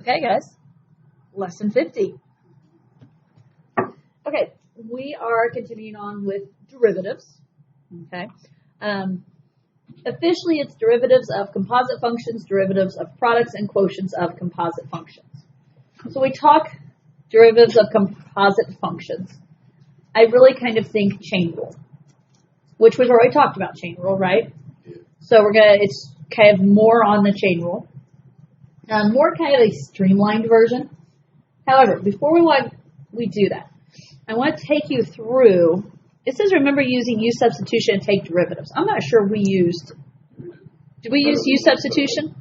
Okay, guys, lesson 50. Okay, we are continuing on with derivatives. Okay, officially it's derivatives of composite functions, derivatives of products, and quotients of composite functions. So we talk derivatives of composite functions. I really kind of think chain rule, which we've already talked about chain rule, right? So it's kind of more on the chain rule. More kind of a streamlined version. However, before we do that, I want to take you through. It says remember using U substitution and take derivatives. I'm not sure we used. Did we use U substitution?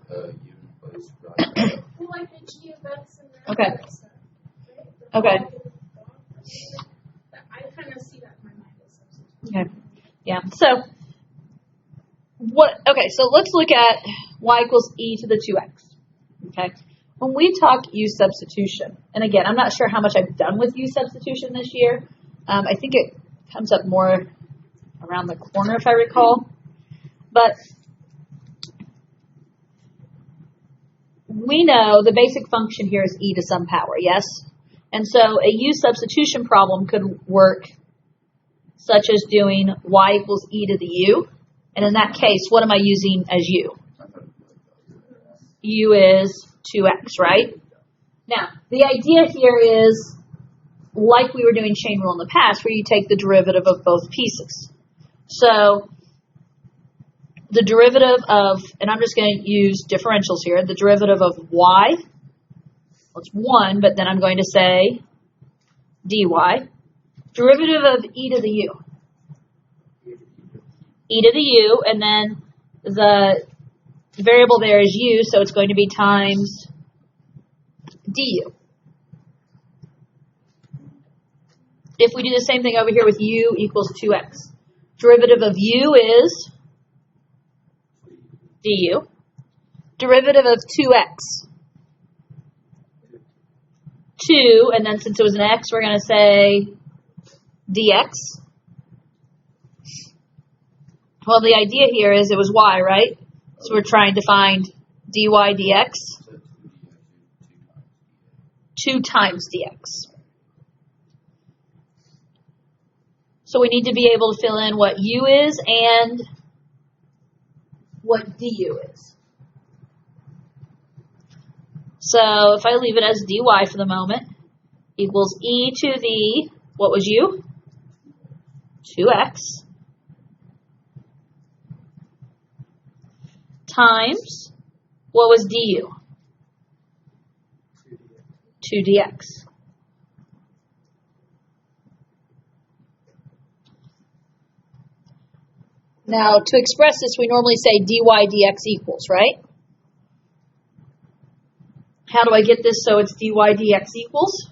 Okay. Okay. I kind of see that in my mind as substitution. Okay. Yeah. So what? Okay. So let's look at y equals e to the 2x. Okay. When we talk U substitution, and again, I'm not sure how much I've done with U substitution this year. I think it comes up more around the corner, if I recall. But we know the basic function here is e to some power, yes? And so a U substitution problem could work such as doing y equals e to the u. And in that case, what am I using as u? U is 2x, right? Now, the idea here is, like we were doing chain rule in the past, where you take the derivative of both pieces. So, the derivative of, and I'm just going to use differentials here, the derivative of y, well, it's 1, but then I'm going to say dy. Derivative of e to the u. E to the u, and then the variable there is u, so it's going to be times du. If we do the same thing over here with u equals 2x, derivative of u is du. Derivative of 2x, 2, and then since it was an x, we're going to say dx. Well, the idea here is it was y, right? So we're trying to find dy dx, 2 times dx. So we need to be able to fill in what u is and what du is. So if I leave it as dy for the moment, equals e to the, what was u? 2x. Times, what was du? 2dx. Now, to express this, we normally say dy dx equals, right? How do I get this so it's dy dx equals?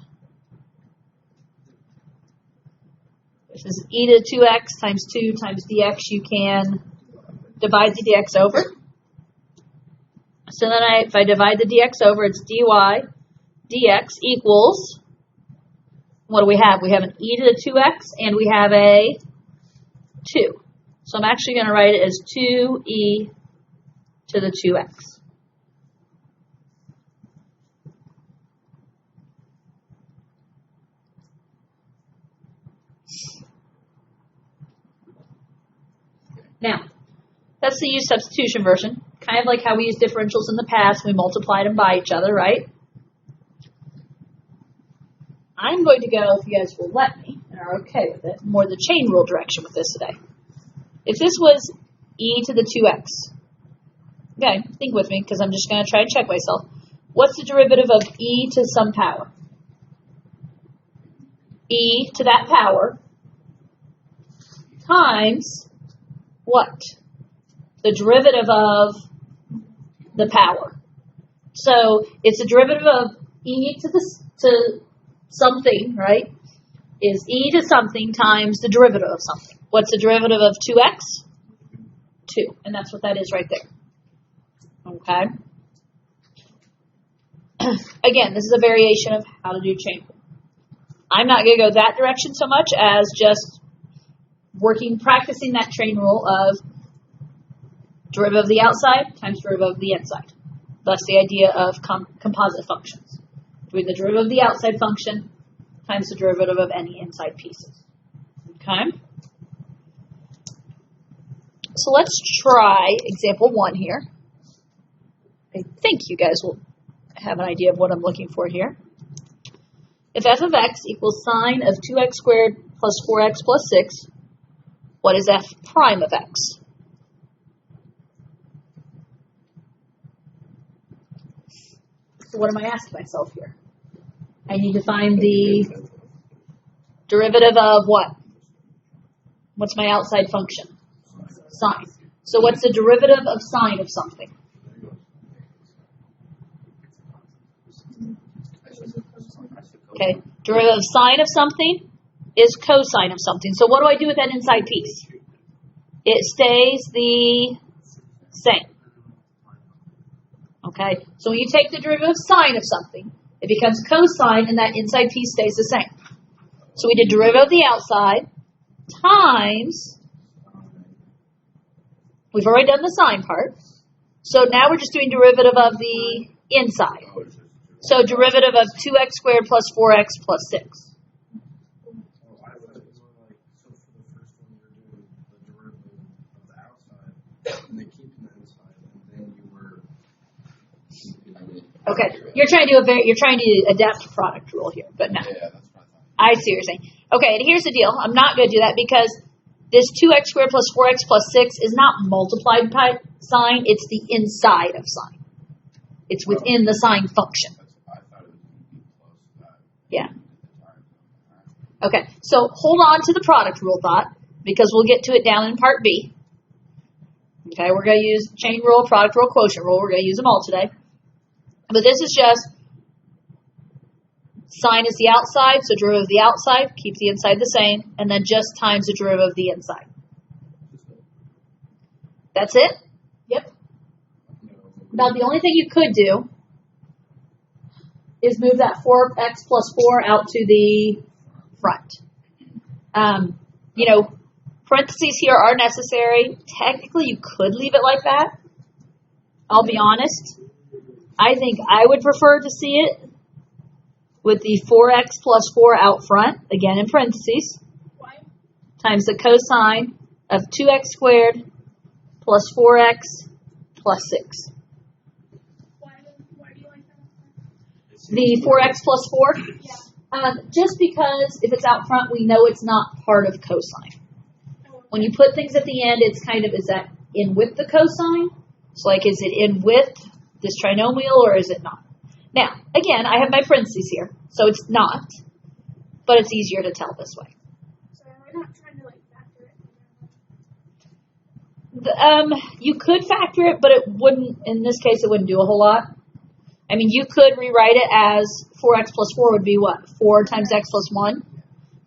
This is e to 2x times 2 times dx. You can divide the dx over. So then if I divide the dx over, it's dy dx equals, what do we have? We have an e to the 2x, and we have a 2. So I'm actually going to write it as 2e to the 2x. Now, that's the U substitution version. Kind of like how we used differentials in the past. We multiplied them by each other, right? I'm going to go, if you guys will let me, and are okay with it, more the chain rule direction with this today. If this was e to the 2x, okay, think with me, because I'm just going to try and check myself. What's the derivative of e to some power? E to that power times what? The derivative of the power. So it's a derivative of e to something, right? Is e to something times the derivative of something. What's the derivative of 2x? 2. And that's what that is right there. Okay? Again, this is a variation of how to do chain rule. I'm not going to go that direction so much as just practicing that chain rule of derivative of the outside times derivative of the inside. Thus the idea of composite functions. Doing the derivative of the outside function times the derivative of any inside pieces. Okay? So let's try example 1 here. I think you guys will have an idea of what I'm looking for here. If f of x equals sine of 2x squared plus 4x plus 6, what is f prime of x? So what am I asking myself here? I need to find the derivative of what? What's my outside function? Sine. So what's the derivative of sine of something? Okay, derivative of sine of something is cosine of something. So what do I do with that inside piece? It stays the same. Okay, so when you take the derivative of sine of something, it becomes cosine and that inside piece stays the same. So we did derivative of the outside times, we've already done the sine part, so now we're just doing derivative of the inside. So derivative of 2x squared plus 4x plus 6. Okay, you're trying to adapt to product rule here, but no. Yeah, that's what I see what you're saying. Okay, and here's the deal. I'm not going to do that because this 2x squared plus 4x plus 6 is not multiplied by sine. It's the inside of sine. It's within the sine function. I thought it was going to be close to that. Yeah. Okay, so hold on to the product rule thought because we'll get to it down in part B. Okay, we're going to use chain rule, product rule, quotient rule. We're going to use them all today. But this is just sine is the outside, so derivative of the outside, keep the inside the same, and then just times the derivative of the inside. That's it? Yep. Now the only thing you could do is move that 4x plus 4 out to the front. Parentheses here are necessary. Technically, you could leave it like that. I'll be honest. I think I would prefer to see it with the 4x plus 4 out front, again in parentheses, times the cosine of 2x squared plus 4x plus 6. Why do you like that? The 4x plus 4? Yeah. Just because if it's out front, we know it's not part of cosine. When you put things at the end, it's kind of, is that in with the cosine? So like, is it in with this trinomial or is it not? Now, again, I have my parentheses here, so it's not, but it's easier to tell this way. So we're not trying to factor it. You could factor it, but it wouldn't, in this case, it wouldn't do a whole lot. I mean, you could rewrite it as 4x plus 4 would be what? 4 times x plus 1.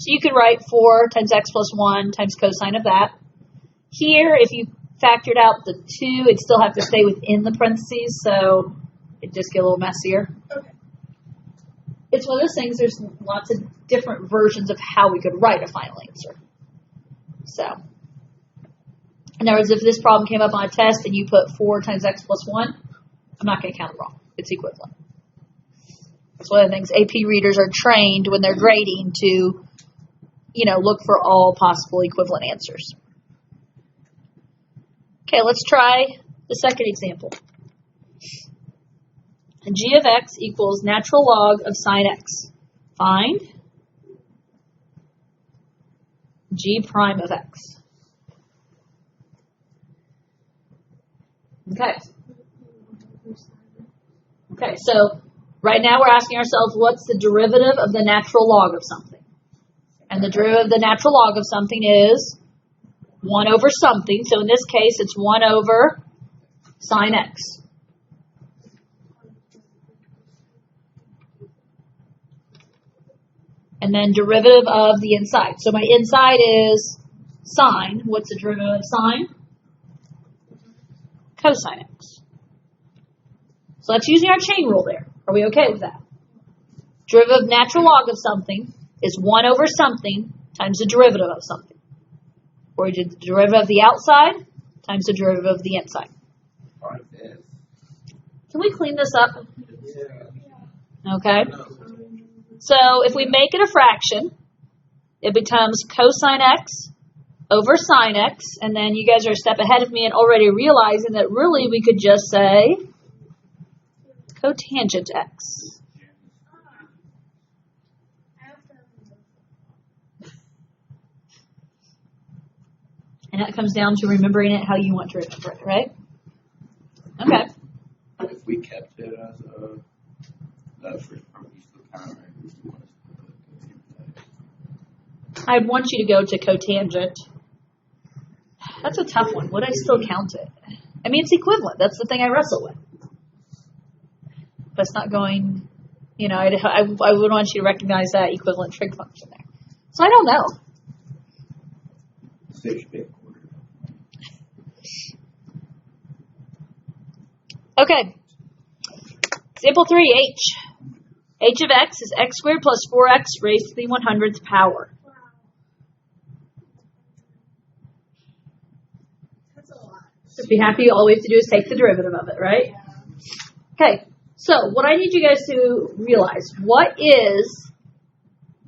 So you could write 4 times x plus 1 times cosine of that. Here, if you factored out the 2, it'd still have to stay within the parentheses, so it'd just get a little messier. Okay. It's one of those things, there's lots of different versions of how we could write a final answer. So, in other words, if this problem came up on a test and you put 4 times x plus 1, I'm not going to count it wrong. It's equivalent. That's one of the things AP readers are trained when they're grading to, look for all possible equivalent answers. Okay, let's try the second example. G of x equals natural log of sine x. Find G prime of x. Okay, so right now we're asking ourselves, what's the derivative of the natural log of something? And the derivative of the natural log of something is 1 over something. So in this case, it's 1 over sine x. And then derivative of the inside. So my inside is sine. What's the derivative of sine? Cosine x. So that's using our chain rule there. Are we okay with that? Derivative of natural log of something is 1 over something times the derivative of something. Or we did the derivative of the outside times the derivative of the inside. Can we clean this up? Yeah. Okay. So if we make it a fraction, it becomes cosine x over sine x, and then you guys are a step ahead of me and already realizing that really we could just say cotangent x. And that comes down to remembering it how you want to remember it, right? Okay. If we kept it as that first part, we still kind of right. We still want to I'd want you to go to cotangent. That's a tough one. Would I still count it? I mean, it's equivalent. That's the thing I wrestle with. But it's not going, I would want you to recognize that equivalent trig function there. So I don't know. Okay. Example 3, h. H of x is x squared plus 4x raised to the 100th power. That's a lot. So be happy, all we have to do is take the derivative of it, right? Okay, so what I need you guys to realize, what is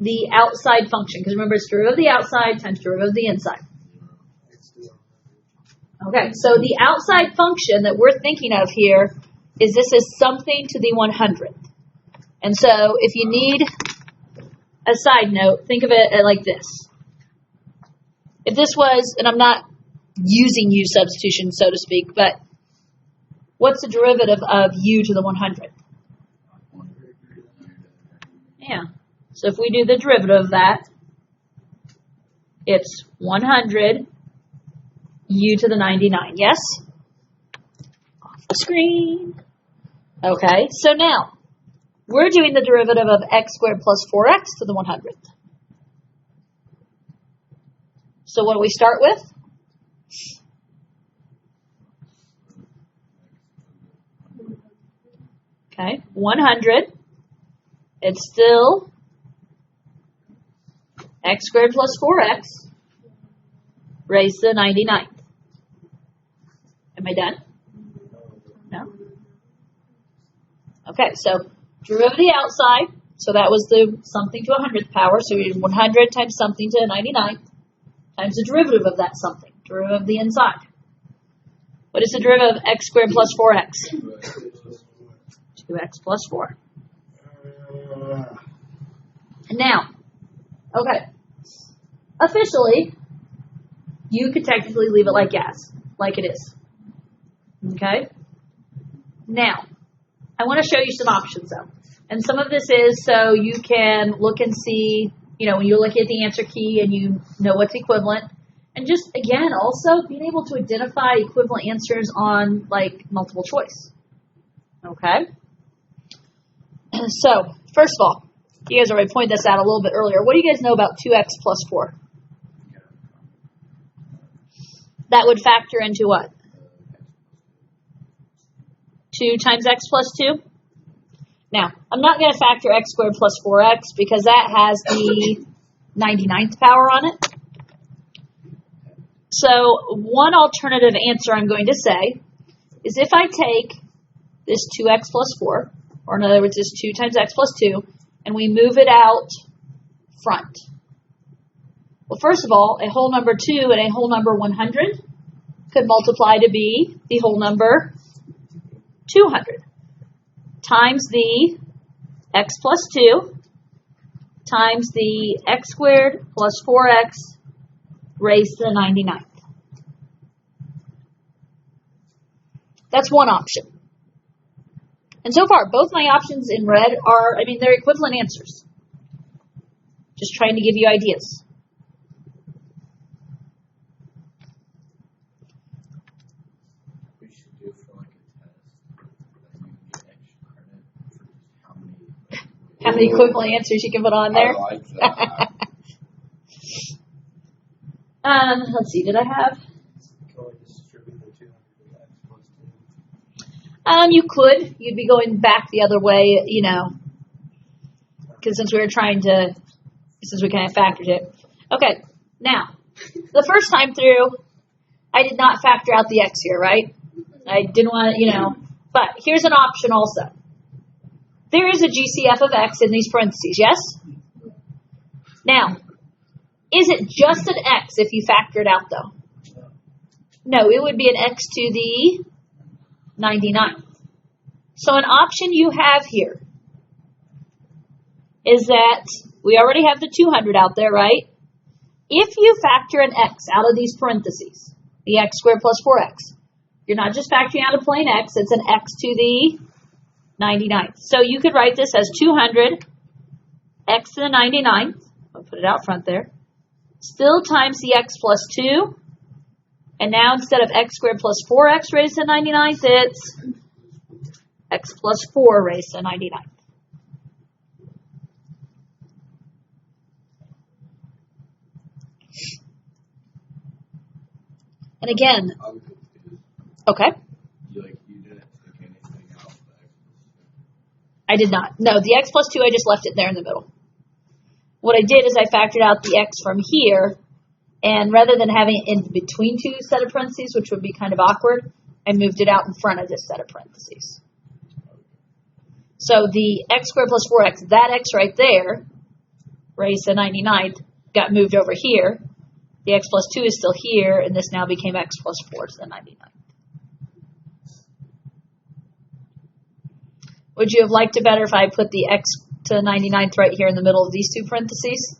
the outside function? Because remember, it's derivative of the outside times derivative of the inside. Okay, so the outside function that we're thinking of here is this is something to the 100th. And so if you need a side note, think of it like this. If this was, and I'm not using u substitution, so to speak, but what's the derivative of u to the 100th? Yeah. So if we do the derivative of that, it's 100 u to the 99. Yes? Off the screen. Okay, so now we're doing the derivative of x squared plus 4x to the 100th. So what do we start with? Okay, 100. It's still x squared plus 4x raised to the 99th. Am I done? No? Okay, so derivative of the outside, so that was the something to 100th power, so we did 100 times something to the 99th times the derivative of that something, derivative of the inside. What is the derivative of x squared plus 4x? 2x plus 4. And now, okay, officially, you could technically leave it like it is. Okay? Now, I want to show you some options though. And some of this is so you can look and see, when you look at the answer key and you know what's equivalent. And just, again, also being able to identify equivalent answers on, multiple choice. Okay? So, first of all, you guys already pointed this out a little bit earlier. What do you guys know about 2x plus 4? That would factor into what? 2 times x plus 2? Now, I'm not going to factor x squared plus 4x because that has the 99th power on it. So one alternative answer I'm going to say is if I take this 2x plus 4, or in other words, this 2 times x plus 2, and we move it out front. Well, first of all, a whole number 2 and a whole number 100 could multiply to be the whole number 200 times the x plus 2 times the x squared plus 4x raised to the 99th. That's one option. And so far, both my options in red are, they're equivalent answers. Just trying to give you ideas. We should do for a test that you get extra credit for just How many equivalent answers you can put on there? I like that. Let's see, did I have? You could. You'd be going back the other way, because since we kind of factored it. Okay, now, the first time through, I did not factor out the x here, right? I didn't want to, But here's an option also. There is a GCF of x in these parentheses, yes? Now, is it just an x if you factor it out, though? No, it would be an x to the 99th. So an option you have here is that we already have the 200 out there, right? If you factor an x out of these parentheses, the x squared plus 4x, you're not just factoring out a plain x, it's an x to the 99th. So you could write this as 200 x to the 99th. I'll put it out front there. Still times the x plus 2. And now instead of x squared plus 4x raised to the 99th, it's x plus 4 raised to the 99th. And again, I'm confused. okay, You didn't take anything out of the x. I did not. No, the x plus 2, I just left it there in the middle. What I did is I factored out the x from here, and rather than having it in between two set of parentheses, which would be kind of awkward, I moved it out in front of this set of parentheses. So the x squared plus 4x, that x right there, raised to 99th, got moved over here. The x plus 2 is still here, and this now became x plus 4 to the 99th. Would you have liked it better if I put the x to the 99th right here in the middle of these two parentheses?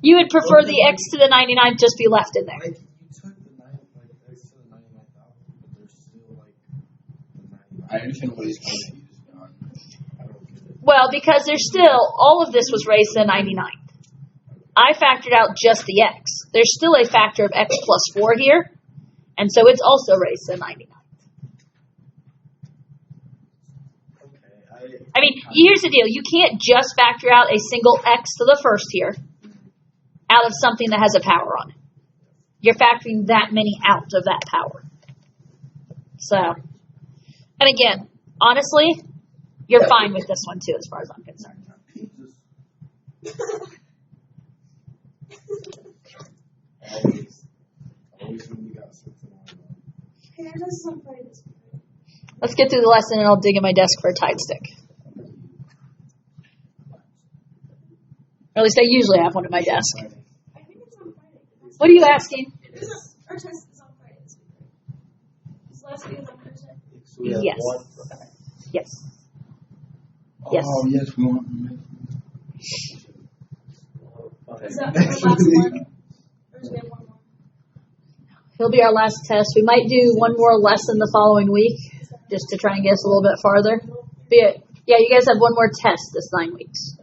You would prefer the x to the 99th just be left in there. Like, you took the x to the 99th out, but there's still the 99th. I understand what he's trying to use, John. I don't get it. Well, because there's still, all of this was raised to the 99th. I factored out just the x. There's still a factor of x plus 4 here, and so it's also raised to the 99th. I mean, here's the deal. You can't just factor out a single x to the first here out of something that has a power on it. You're factoring that many out of that power. So, and again, honestly, you're fine with this one too as far as I'm concerned. Always when you got something on. Okay, I just don't play this. Let's get through the lesson and I'll dig in my desk for a Tide stick. Or at least I usually have one at my desk. I think it's on Friday. What are you asking? Our test is on Friday this week. This last week is on Thursday. So we have Yes. one. Yes. Yes. Oh, yes, we want. Is that the last one? Or do we have one more? He'll be our last test. We might do one more lesson the following week just to try and get us a little bit farther. But yeah, you guys have one more test this 9 weeks.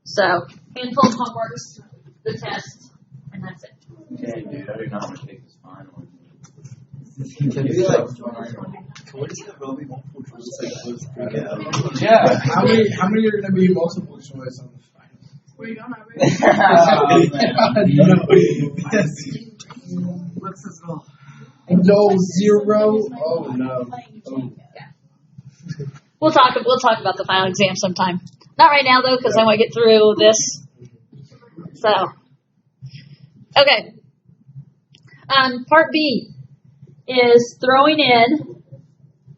So, handful of homeworks, the test, and that's it. Dang, dude, I do not want to take this final. Can we just have really multiple choice? Like, Yeah. How many are going to be multiple choice on the final? Where you going? What's this goal? No, 0. Oh, no. Oh. We'll talk about the final exam sometime. Not right now though, because I want to get through this. So, okay. Part B is throwing in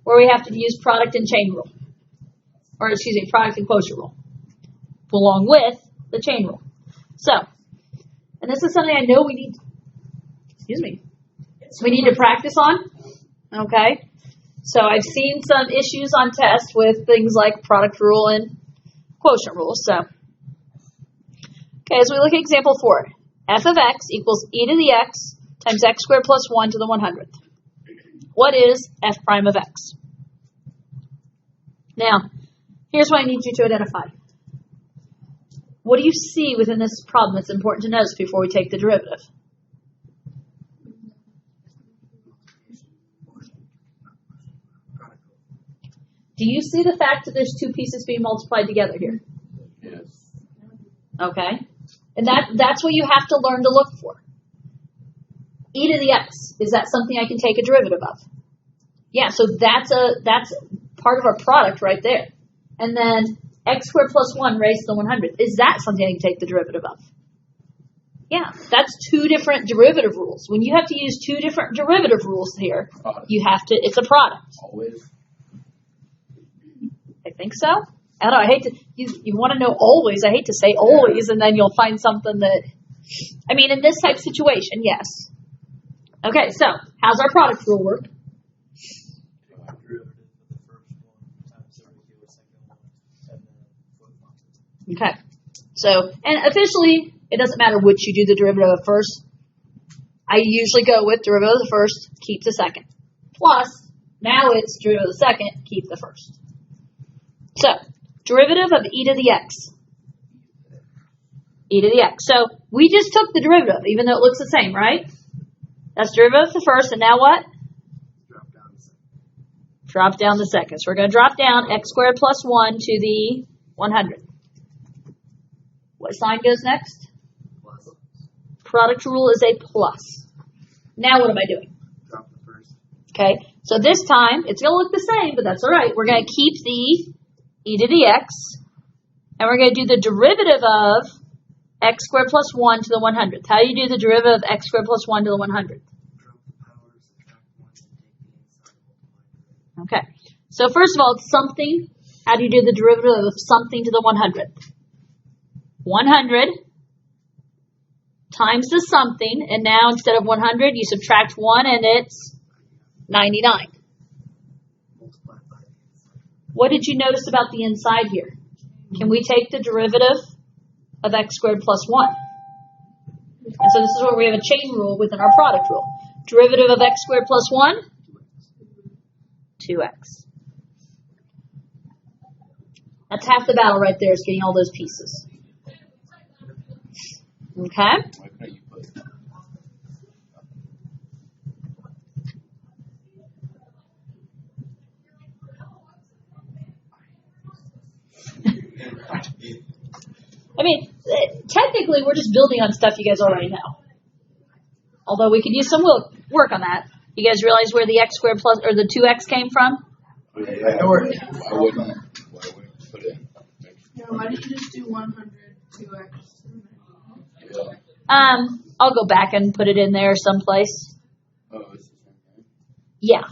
where we have to use product and chain rule, or excuse me, product and quotient rule, along with the chain rule. So, and this is something I know we need. Excuse me. We need to practice on. Okay. So I've seen some issues on tests with things like product rule and quotient rules. So, okay, as we look at example 4, f of x equals e to the x times x squared plus 1 to the 100th. What is f prime of x? Now, here's what I need you to identify. What do you see within this problem that's important to notice before we take the derivative? Do you see the fact that there's two pieces being multiplied together here? Yes. Okay. And that's what you have to learn to look for. E to the x, is that something I can take a derivative of? Yeah, so that's part of our product right there. And then x squared plus 1 raised to the 100th. Is that something I can take the derivative of? Yeah, that's two different derivative rules. When you have to use two different derivative rules here, you have to, it's a product. Always. I think so. I don't know, I hate to, you want to know always, I hate to say always, and then you'll find something that, I mean, in this type of situation, yes. Okay, so, how's our product rule work? Okay, so, and officially, it doesn't matter which you do the derivative of first. I usually go with derivative of the first, keep the second. Plus, now it's derivative of the second, keep the first. So, derivative of e to the x. E to the x. So, we just took the derivative, even though it looks the same, right? That's derivative of the first, and now what? Drop down the second. So, we're going to drop down x squared plus 1 to the 100. What sign goes next? Plus. Product rule is a plus. Now what am I doing? Drop the first. Okay, so this time, it's going to look the same, but that's all right. We're going to keep the e to the x, and we're going to do the derivative of x squared plus 1 to the 100th. How do you do the derivative of x squared plus 1 to the 100th? Drop the power, subtract 1, and take the inside multiply. Okay, so first of all, it's something. How do you do the derivative of something to the 100th? 100 times the something, and now instead of 100, you subtract 1, and it's 99. Multiply by the inside. What did you notice about the inside here? Can we take the derivative of x squared plus 1? And so this is where we have a chain rule within our product rule. Derivative of x squared plus 1? 2x. That's half the battle right there, is getting all those pieces. Okay? Why couldn't you put I mean, technically, we're just building on stuff you guys already know. Although we could use some work on that. You guys realize where the x squared plus, or the 2x came from? I wouldn't put it in. Yeah, why don't you just do 100 2x? Yeah. I'll go back and put it in there someplace. Oh, it's the same thing. Yeah.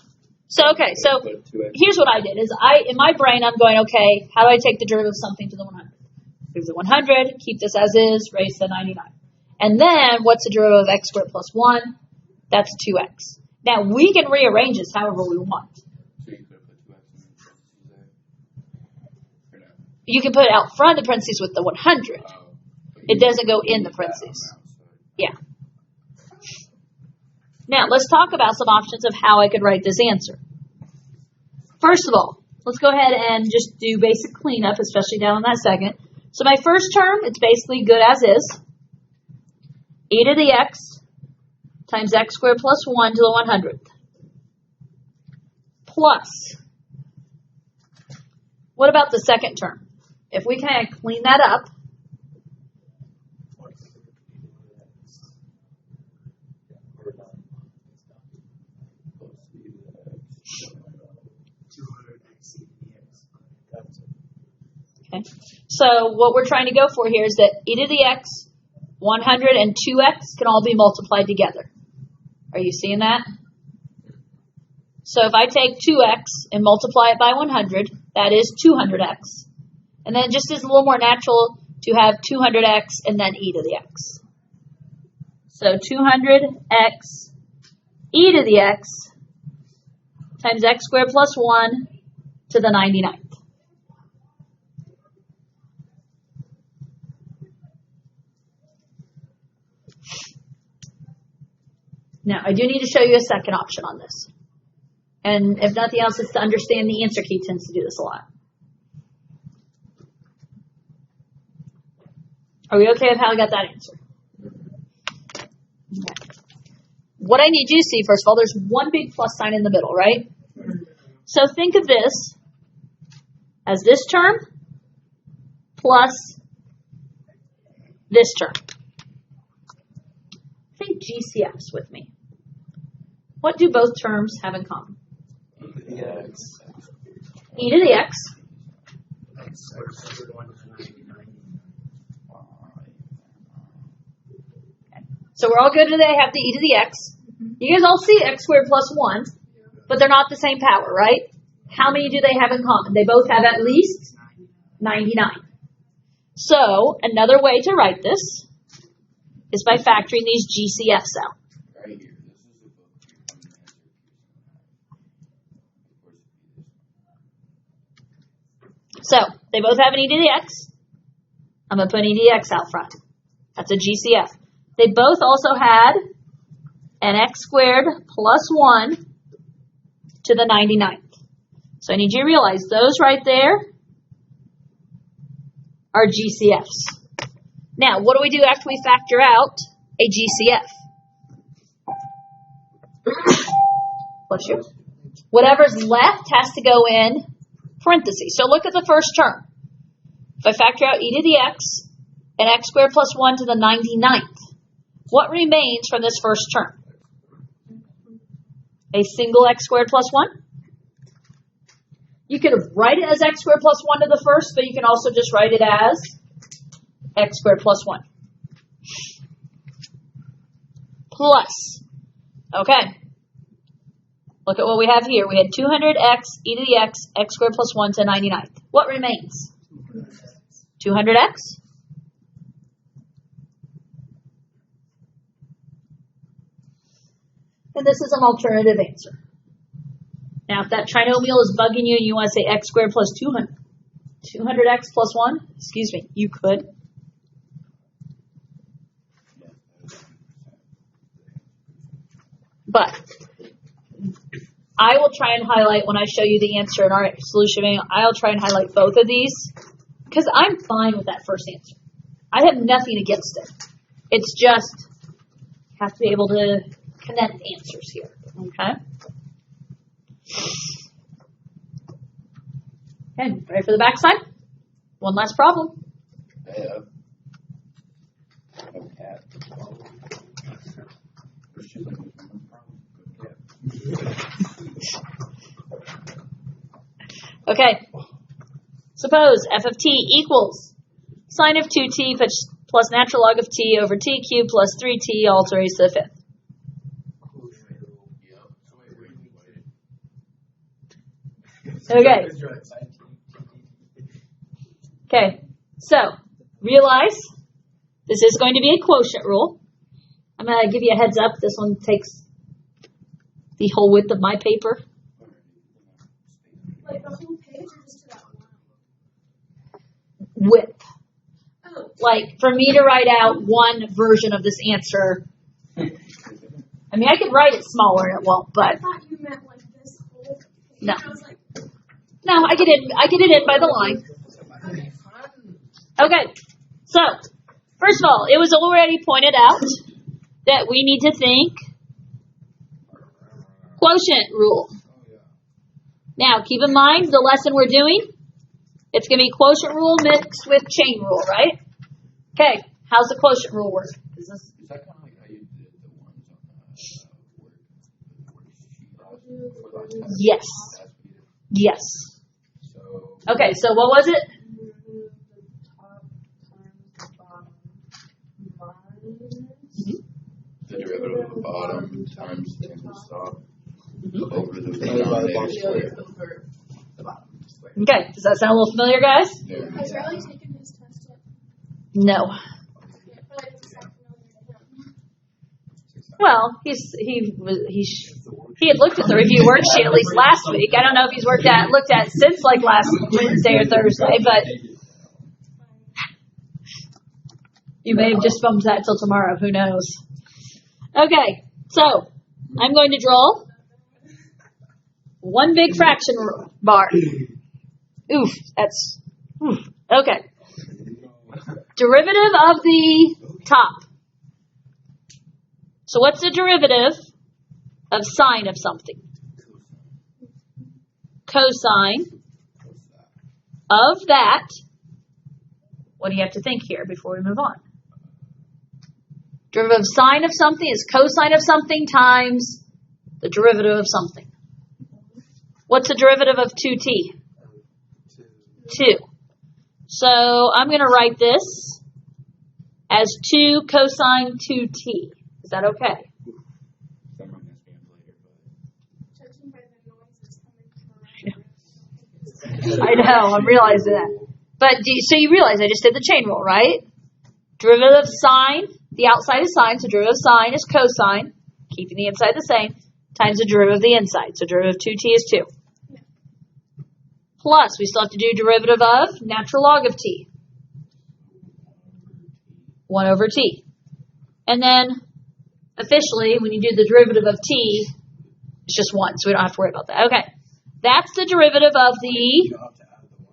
So, okay, so Put 2x. here's what I did, is in my brain, I'm going, okay, how do I take the derivative of something to the 100? Here's the 100, keep this as is, raise to 99. And then, what's the derivative of x squared plus 1? That's 2x. Now, we can rearrange this however we want. So you could have put 2x in parentheses there. Or no? You can put it out front of the parentheses with the 100. Oh, but It you doesn't go in the leave that parentheses. on the outside. Yeah. Now, let's talk about some options of how I could write this answer. First of all, let's go ahead and just do basic cleanup, especially down on that second. So my first term, it's basically good as is. E to the x times x squared plus 1 to the 100th. Plus, what about the second term? If we kind of clean that up, okay. So what we're trying to go for here is that e to the x, 100, and 2x can all be multiplied together. Are you seeing that? So if I take 2x and multiply it by 100, that is 200x. And then it just is a little more natural to have 200x and then e to the x. So 200x e to the x times x squared plus 1 to the 99th. Now, I do need to show you a second option on this. And if nothing else, it's to understand the answer key tends to do this a lot. Are we okay with how I got that answer? Okay. What I need you to see, first of all, there's one big plus sign in the middle, right? So think of this as this term plus this term. Think GCFs with me. What do both terms have in common? Yes. E to the x So we're all good today. Have the e to the x. You guys all see x squared plus 1, but they're not the same power, right? How many do they have in common? They both have at least 99. So another way to write this is by factoring these GCFs out. Right here. This is a book. So they both have an e to the x. I'm going to put an e to the x out front. That's a GCF. They both also had an x squared plus 1 to the 99th. So I need you to realize those right there are GCFs. Now, what do we do after we factor out a GCF? Bless you. Whatever's left has to go in parentheses. So look at the first term. If I factor out e to the x and x squared plus 1 to the 99th, what remains from this first term? A single x squared plus 1? You could write it as x squared plus 1 to the first, but you can also just write it as x squared plus 1. Plus. Okay. Look at what we have here. We had 200x, e to the x, x squared plus 1 to 99th. What remains? 200x? And this is an alternative answer. Now, if that trinomial is bugging you and you want to say x squared plus 200, 200x plus 1, excuse me, you could. But I will try and highlight when I show you the answer in our solution manual, I'll try and highlight both of these because I'm fine with that first answer. I have nothing against it. It's just you have to be able to connect answers here. Okay? Okay, ready for the back side? One last problem. Okay. Okay. Suppose f of t equals sine of 2t plus natural log of t over t cubed plus 3t all to raise to the fifth. Okay. Okay. So, realize this is going to be a quotient rule. I'm going to give you a heads up. This one takes the whole width of my paper. Like the whole page or just to that one? Width. Oh. Like, for me to write out one version of this answer, I mean, I could write it smaller and it won't, I but thought you meant like this whole page. No. I was like, no, I get it in by the line. Okay, so, first of all, it was already pointed out that we need to think quotient rule. Now, keep in mind the lesson we're doing, it's going to be quotient rule mixed with chain rule, right? Okay, how's the quotient rule work? Is that kind of like how you did the ones on the worksheet? Yes. Yes. So, Okay, so what was it? the derivative of the bottom times the top over the denominator square. Okay, does that sound a little familiar, guys? has Riley taken his test yet? No. Yeah, I feel like it's not familiar to him. Well, he had looked at the review worksheet at least last week. I don't know if he's looked at since like last Wednesday or Thursday, but you may have just bumped that till tomorrow. Who knows? Okay, so I'm going to draw one big fraction bar. Oof, that's okay. Derivative of the top. So what's the derivative of sine of something? Cosine of that. What do you have to think here before we move on? Derivative of sine of something is cosine of something times the derivative of something. What's the derivative of 2t? 2. So I'm going to write this as 2 cosine 2t. Is that okay? That might mess me up later, but. Judging by the noise that's coming from around, I know, I'm realizing that. But so you realize I just did the chain rule, right? Derivative of sine, the outside is sine, so derivative of sine is cosine, keeping the inside the same, times the derivative of the inside. So derivative of 2t is 2. Yeah. Plus, we still have to do derivative of natural log of t. 1 over t. And then, officially, when you do the derivative of t, it's just 1, so we don't have to worry about that. Okay. That's the derivative of the... You have to add the 1 though?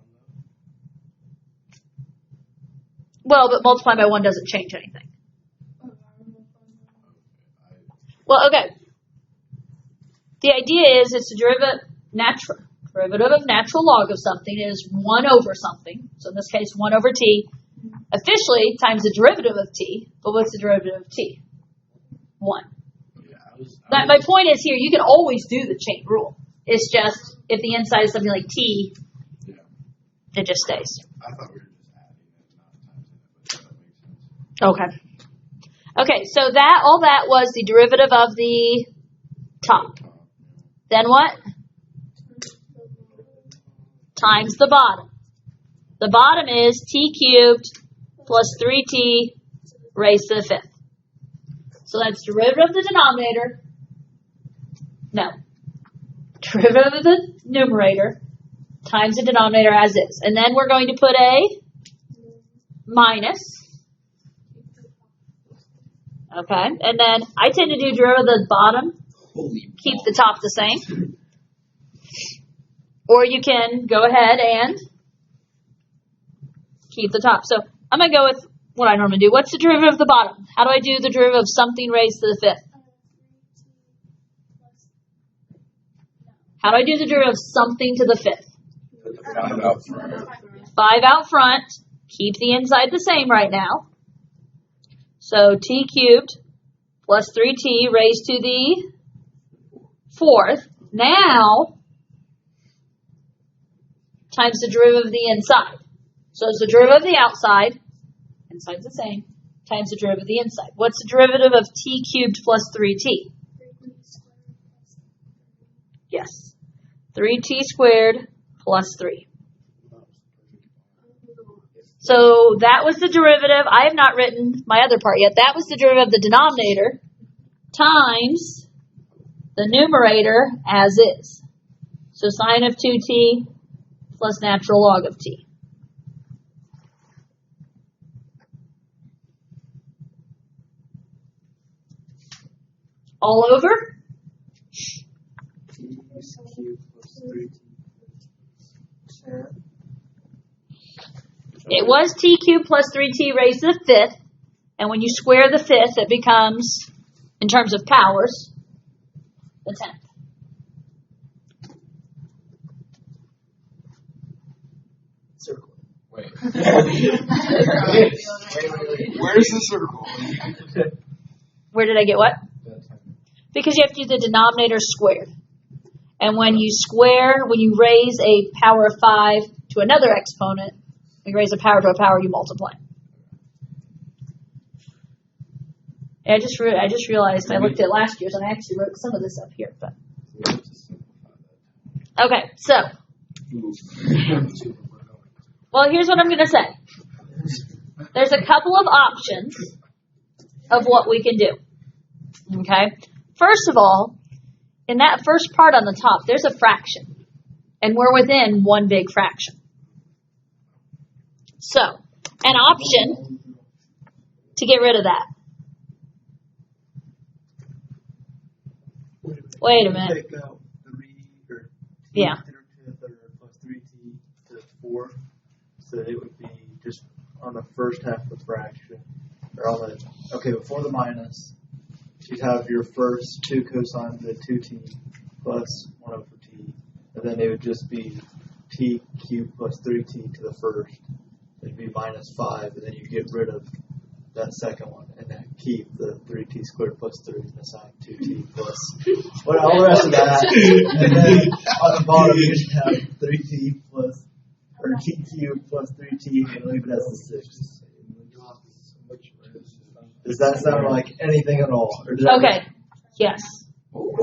Well, but multiplying by 1 doesn't change anything. Well, okay. The idea is it's a derivative of natural log of something is 1 over something. So in this case, 1 over t. Officially, times the derivative of t. But what's the derivative of t? 1. Yeah, My point is here, you can always do the chain rule. It's just, if the inside is something like t, yeah. it just stays. I thought we were just adding it, not timesing it, but that makes sense. Okay. Okay, so all that was the derivative of the top. Then what? Times the bottom. The bottom is t cubed plus 3t raised to the 5th. So that's derivative of the denominator. No. Derivative of the numerator times the denominator as is. And then we're going to put a minus. Okay. And then I tend to do derivative of the bottom. Keep the top the same. Or you can go ahead and keep the top. So I'm going to go with what I normally do. What's the derivative of the bottom? How do I do the derivative of something raised to the 5th? How do I do the derivative of something to the 5th? Put the 5 out front. 5 out front. Keep the inside the same right now. So t cubed plus 3t raised to the 4th. Now, times the derivative of the inside. So it's the derivative of the outside. Inside's the same. Times the derivative of the inside. What's the derivative of t cubed plus 3t? Yes. 3t squared plus 3. So that was the derivative. I have not written my other part yet. That was the derivative of the denominator times the numerator as is. So sine of 2t plus natural log of t. All over? It was t cubed plus 3t raised to the 5th. And when you square the 5th, it becomes, in terms of powers, the 10th. Circle. Wait. Where's the circle? Where did I get what? That's fine. Because you have to do the denominator squared. And when you raise a power of 5 to another exponent, when you raise a power to a power, you multiply. And I just realized I looked at last year's and I actually wrote some of this up here. But We have to simplify that. okay, so well, here's what I'm going to say. There's a couple of options of what we can do. Okay, first of all, in that first part on the top, there's a fraction, and we're within one big fraction. So, an option to get rid of that. Wait a minute. Take out 3 or t Yeah. to the third plus 3t to the fourth, so that it would be just on the first half of the fraction, or on the before the minus. You'd have your first 2 cosine of the 2t plus 1 over t, and then it would just be t cubed plus 3t to the first. It'd be minus 5, and then you get rid of that second one, and then keep the 3t squared plus 3 and assign 2t plus all the rest of that. And then on the bottom, you should have 3t plus, or t cubed plus 3t, and leave it as the 6. Does that sound like anything at all? Or did I- Okay. Yes. I'll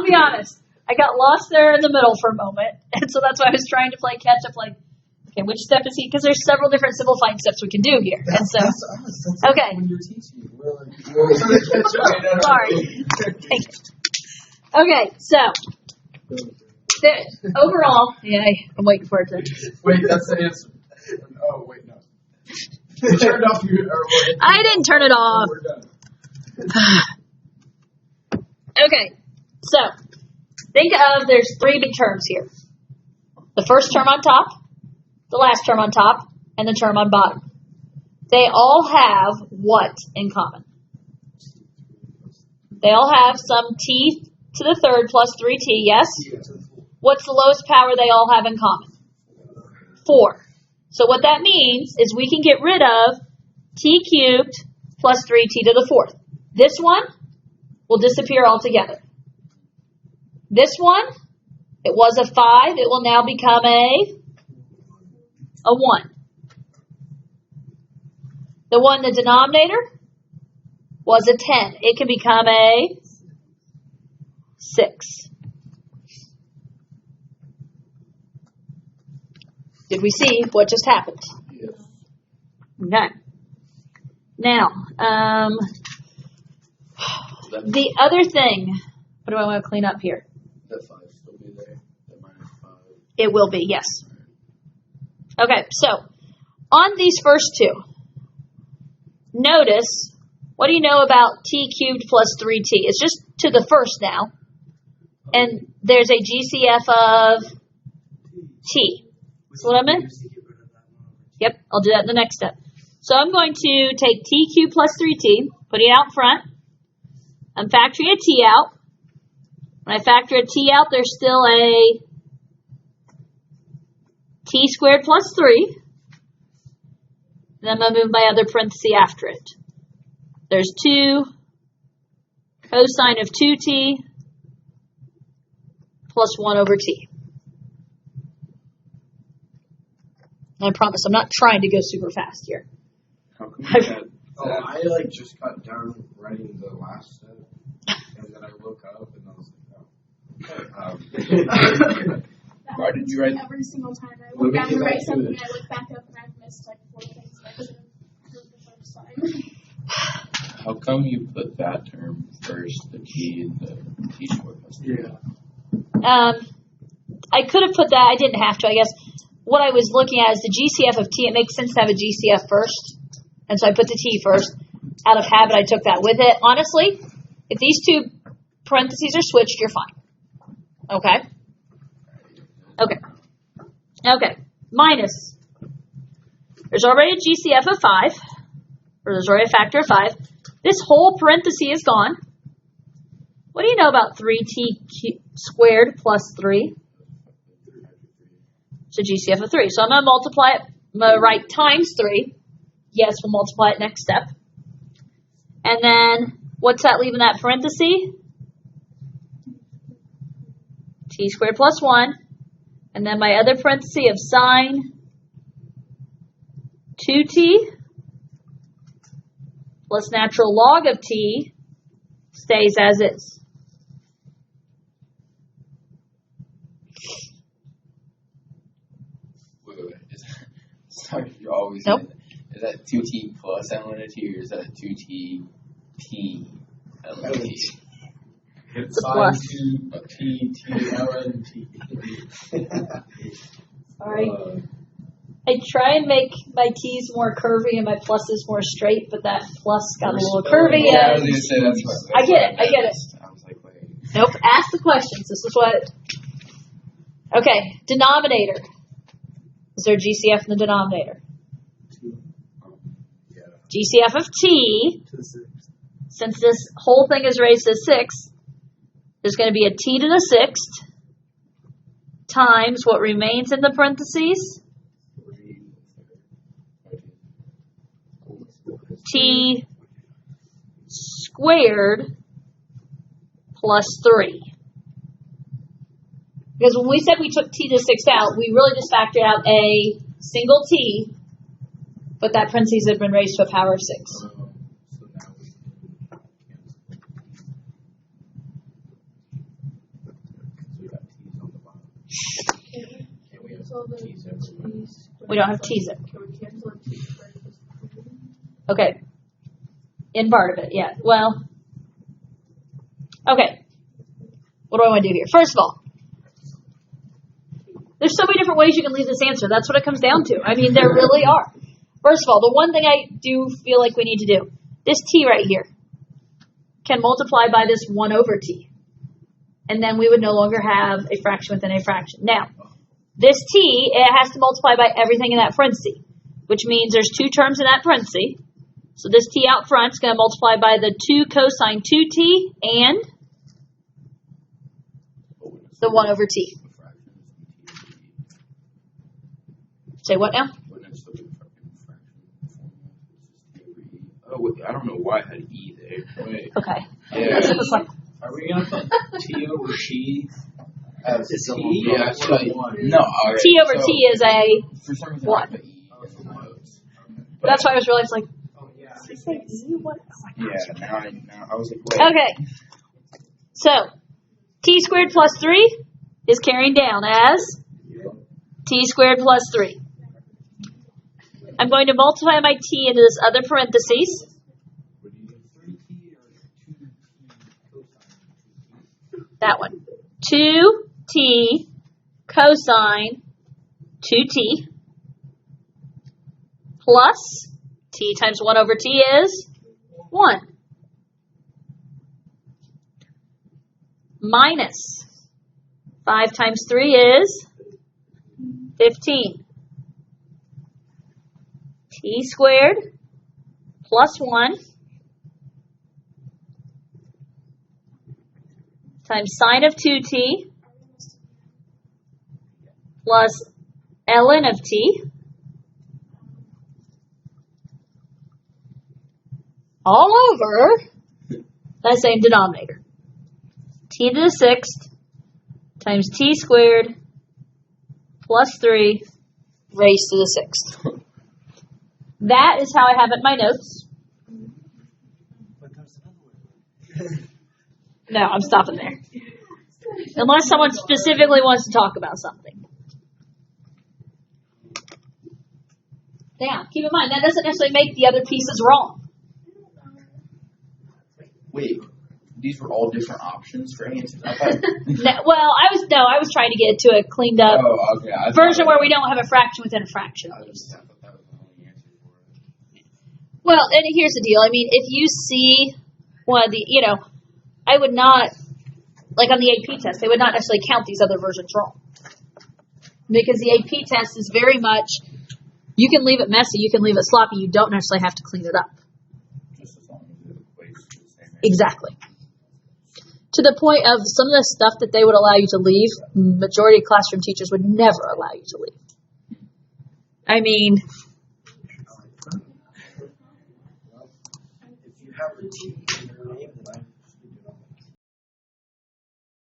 be honest. I got lost there in the middle for a moment, and so that's why I was trying to play catch up. Like, okay, which step is he? Because there's several different simplifying steps we can do here, and so okay. When you're teaching, Sorry. Okay, so overall, yeah, I'm waiting for it to. Wait, that's the answer. Oh, wait, no. You turned off your. I didn't turn it off. We're done. Okay, so think of there's three big terms here. The first term on top, the last term on top, and the term on bottom. They all have what in common? They all have some t to the third plus 3t, yes? What's the lowest power they all have in common? 4. So what that means is we can get rid of t cubed plus 3t to the fourth. This one will disappear altogether. This one, it was a 5. It will now become a 1. The one in the denominator was a 10. It can become a 6. Did we see what just happened? Yes. Okay. Now, the other thing, what do I want to clean up here? That 5 still be there. That -5. It will be, yes. Okay, so on these first two, notice, what do you know about t cubed plus 3t? It's just to the first now. And there's a GCF of t. That's what I meant? Yep, I'll do that in the next step. So I'm going to take t cubed plus 3t, put it out front. I'm factoring a t out. When I factor a t out, there's still a t squared plus 3. And I'm going to move my other parenthesis after it. There's 2 cosine of 2t plus 1 over t. And I promise I'm not trying to go super fast here. How come you had I just got done writing the last step, and then I look up and I was like, why did you write? Every single time I look down to write something, I look back up and I've missed like 4 things that I could have heard the first time. How come you put that term first, the t and the t squared plus 3? Yeah. I could have put that. I didn't have to, I guess. What I was looking at is the GCF of t. It makes sense to have a GCF first. And so I put the t first. Out of habit, I took that with it. Honestly, if these two parentheses are switched, you're fine. Okay? Okay. Okay. Minus. There's already a GCF of 5. Or there's already a factor of 5. This whole parenthesis is gone. What do you know about 3t squared plus 3? It's a GCF of 3. So I'm going to multiply it. I'm going to write times 3. Yes, we'll multiply it next step. And then, what's that leaving that parenthesis? T squared plus 1. And then my other parenthesis of sine 2t plus natural log of t stays as is. Wait. Sorry, you're always Nope. Is that 2t plus ln of t, or is that 2t t ln of t? It's a plus. T-T-L-N-T. Sorry. I try and make my t's more curvy and my pluses more straight, but that plus got a little curvy. Yeah, I was And going to say that's what. I get it. I get it. I was like, wait. Nope. Ask the questions. This is what. Okay. Denominator. Is there a GCF in the denominator? GCF of t. To the 6. Since this whole thing is raised to 6, there's going to be a t to the 6th times what remains in the parentheses. T squared plus 3. Because when we said we took t to the 6th out, we really just factored out a single t but that parentheses had been raised to a power of 6. So now we can cancel. Because we got T's on the bottom. Can we have So the T's everywhere? We don't have T's in. Can we cancel a T squared plus 3? Okay. In part of it, yeah. Well, okay. What do I want to do here? First of all, there's so many different ways you can leave this answer. That's what it comes down to. I mean, there really are. First of all, the one thing I do feel like we need to do, this t right here can multiply by this 1 over t. And then we would no longer have a fraction within a fraction. Now, this t, it has to multiply by everything in that parenthesis, which means there's 2 terms in that parenthesis. So this t out front is going to multiply by the 2 cosine 2t and the 1 over t. Say what now? Oh, wait, I don't know why I had E there. Wait. Okay. Yeah. So it's like, Are we gonna put T over T as It's T? Yeah, that's what I, no. Okay, t over so, t is a, For some reason, One. I put E in my notes. that's why I was realizing, like, Oh yeah. it's like e, what? Yeah, now I was like, wait. Okay. So, t squared plus 3 is carrying down as t squared plus 3. I'm going to multiply my t into this other parentheses. Would you use 3T or 2T cosine? That one. 2t cosine 2t plus t times 1 over t is 1. Minus 5 times 3 is 15. T squared plus 1 times sine of 2t plus ln of t all over that same denominator. T to the 6th times t squared plus 3 raised to the 6th. That is how I have it in my notes. But there's another way. No, I'm stopping there. Unless someone specifically wants to talk about something. Yeah, keep in mind, that doesn't necessarily make the other pieces wrong. Wait, these were all different options for answers. I thought, I was trying to get to a cleaned up oh, okay. I version thought- where we don't have a fraction within a fraction. I thought that was the only answer for it. Well, and here's the deal. I mean, if you see one of the, I would not, like on the AP test, they would not necessarily count these other versions wrong. Because the AP test is very much, you can leave it messy, you can leave it sloppy, you don't necessarily have to clean it up. Just as long as it equates to the same answer. Exactly. To the point of some of the stuff that they would allow you to leave, majority of classroom teachers would never allow you to leave. I mean, If you have a T